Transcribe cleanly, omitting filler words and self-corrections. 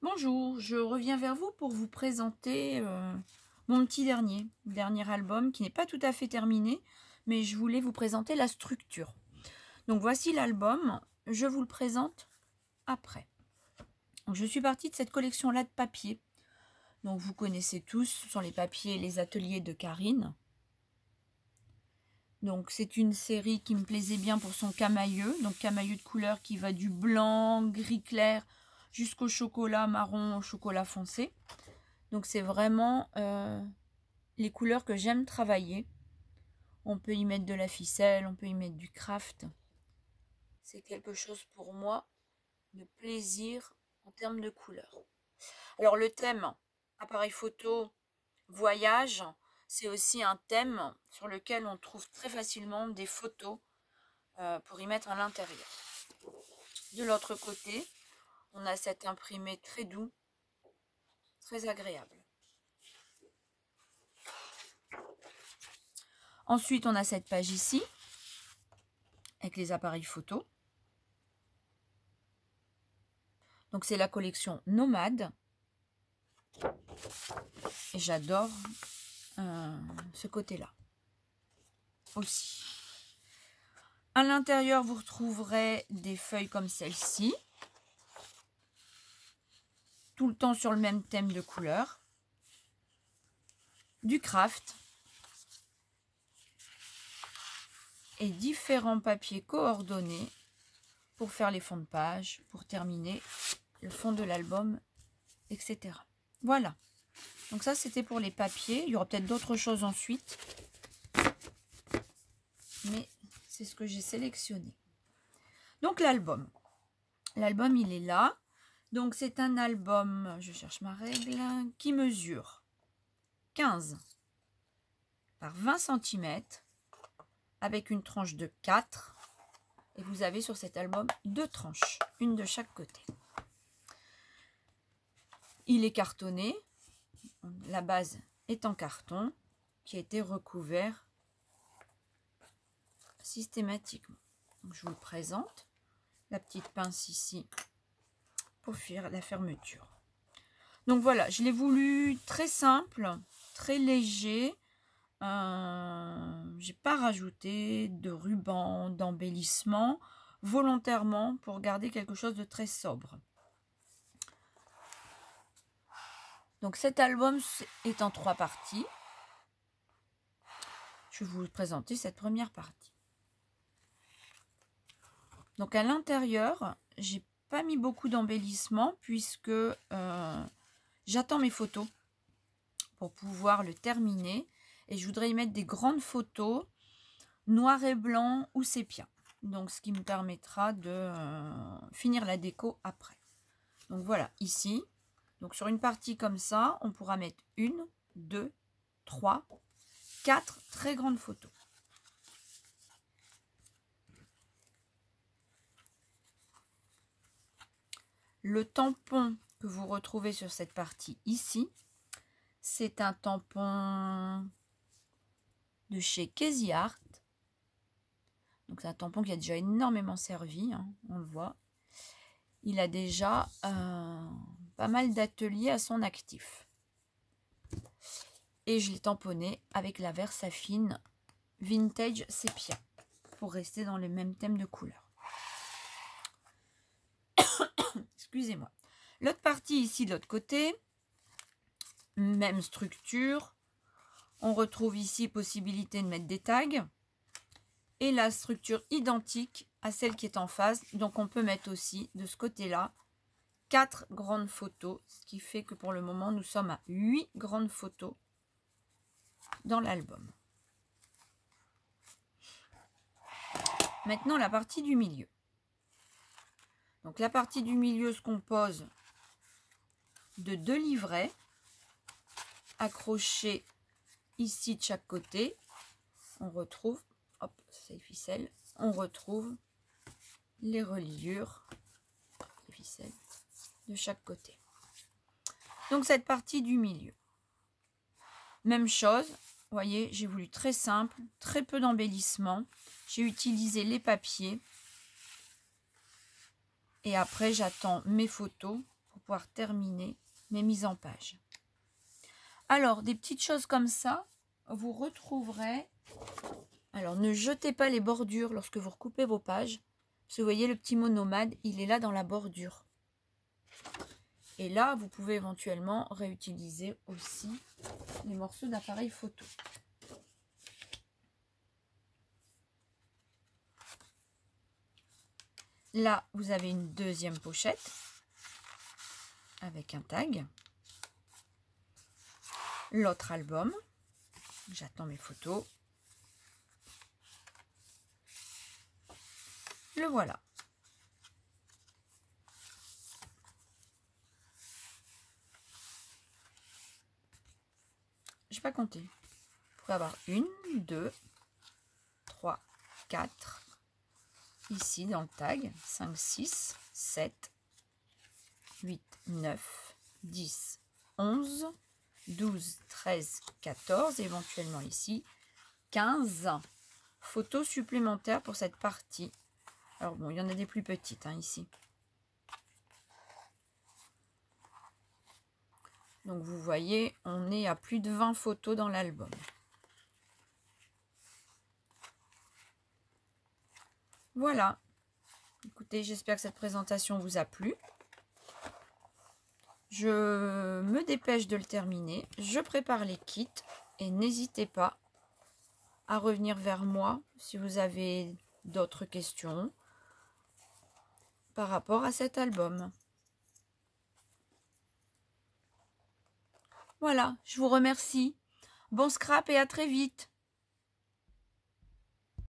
Bonjour, je reviens vers vous pour vous présenter mon petit dernier album qui n'est pas tout à fait terminé, mais je voulais vous présenter la structure. Donc voici l'album, je vous le présente après. Donc, je suis partie de cette collection-là de papier. Donc vous connaissez tous, ce sont les papiers et les ateliers de Karine. Donc c'est une série qui me plaisait bien pour son camailleux, donc camailleux de couleur qui va du blanc, gris clair, jusqu'au chocolat marron, au chocolat foncé. Donc c'est vraiment les couleurs que j'aime travailler. On peut y mettre de la ficelle, on peut y mettre du craft. C'est quelque chose pour moi de plaisir en termes de couleurs. Alors le thème appareil photo, voyage, c'est aussi un thème sur lequel on trouve très facilement des photos pour y mettre à l'intérieur. De l'autre côté, on a cet imprimé très doux, très agréable. Ensuite, on a cette page ici, avec les appareils photo. Donc, c'est la collection Nomade. Et j'adore ce côté-là aussi. À l'intérieur, vous retrouverez des feuilles comme celle-ci. Tout le temps sur le même thème de couleur. Du craft. Et différents papiers coordonnés pour faire les fonds de page, pour terminer le fond de l'album, etc. Voilà. Donc ça, c'était pour les papiers. Il y aura peut-être d'autres choses ensuite. Mais c'est ce que j'ai sélectionné. Donc l'album. L'album, il est là. Donc c'est un album, je cherche ma règle, qui mesure 15 par 20 cm avec une tranche de 4. Et vous avez sur cet album 2 tranches, une de chaque côté. Il est cartonné. La base est en carton qui a été recouvert systématiquement. Donc, je vous le présente. La petite pince ici pour faire la fermeture. Donc voilà, je l'ai voulu très simple, très léger. J'ai pas rajouté de ruban, d'embellissement volontairement pour garder quelque chose de très sobre. Donc cet album est en 3 parties. Je vais vous présenter cette première partie. Donc à l'intérieur, j'ai pas mis beaucoup d'embellissement puisque j'attends mes photos pour pouvoir le terminer. Et je voudrais y mettre des grandes photos noir et blanc ou sépia. Donc ce qui me permettra de finir la déco après. Donc voilà, ici. Donc sur une partie comme ça, on pourra mettre 1, 2, 3, 4 très grandes photos. Le tampon que vous retrouvez sur cette partie ici, c'est un tampon de chez Casey Art. Donc c'est un tampon qui a déjà énormément servi, hein, on le voit. Il a déjà pas mal d'ateliers à son actif. Et je l'ai tamponné avec la Versafine Vintage Sepia pour rester dans le même thème de couleur. Excusez-moi. L'autre partie ici de l'autre côté, même structure. On retrouve ici possibilité de mettre des tags. Et la structure identique à celle qui est en face. Donc on peut mettre aussi de ce côté-là 4 grandes photos. Ce qui fait que pour le moment nous sommes à 8 grandes photos dans l'album. Maintenant la partie du milieu. Donc la partie du milieu se compose de 2 livrets accrochés ici de chaque côté. On retrouve, hop, c'est ficelle, on retrouve les reliures, les ficelles de chaque côté. Donc cette partie du milieu. Même chose, vous voyez, j'ai voulu très simple, très peu d'embellissement. J'ai utilisé les papiers. Et après, j'attends mes photos pour pouvoir terminer mes mises en page. Alors, des petites choses comme ça, vous retrouverez... Alors, ne jetez pas les bordures lorsque vous recoupez vos pages. Parce que vous voyez, le petit mot nomade, il est là dans la bordure. Et là, vous pouvez éventuellement réutiliser aussi les morceaux d'appareil photo. Là, vous avez une deuxième pochette avec un tag. L'autre album. J'attends mes photos. Le voilà. Je vais pas compter. Vous pouvez avoir 1, 2, 3, 4. Ici dans le tag. 5, 6, 7, 8, 9, 10, 11, 12, 13, 14. Éventuellement ici 15 photos supplémentaires pour cette partie. Alors bon, il y en a des plus petites ici. Donc vous voyez, on est à plus de 20 photos dans l'album. Voilà. Écoutez, j'espère que cette présentation vous a plu. Je me dépêche de le terminer. Je prépare les kits et n'hésitez pas à revenir vers moi si vous avez d'autres questions par rapport à cet album. Voilà, je vous remercie. Bon scrap et à très vite.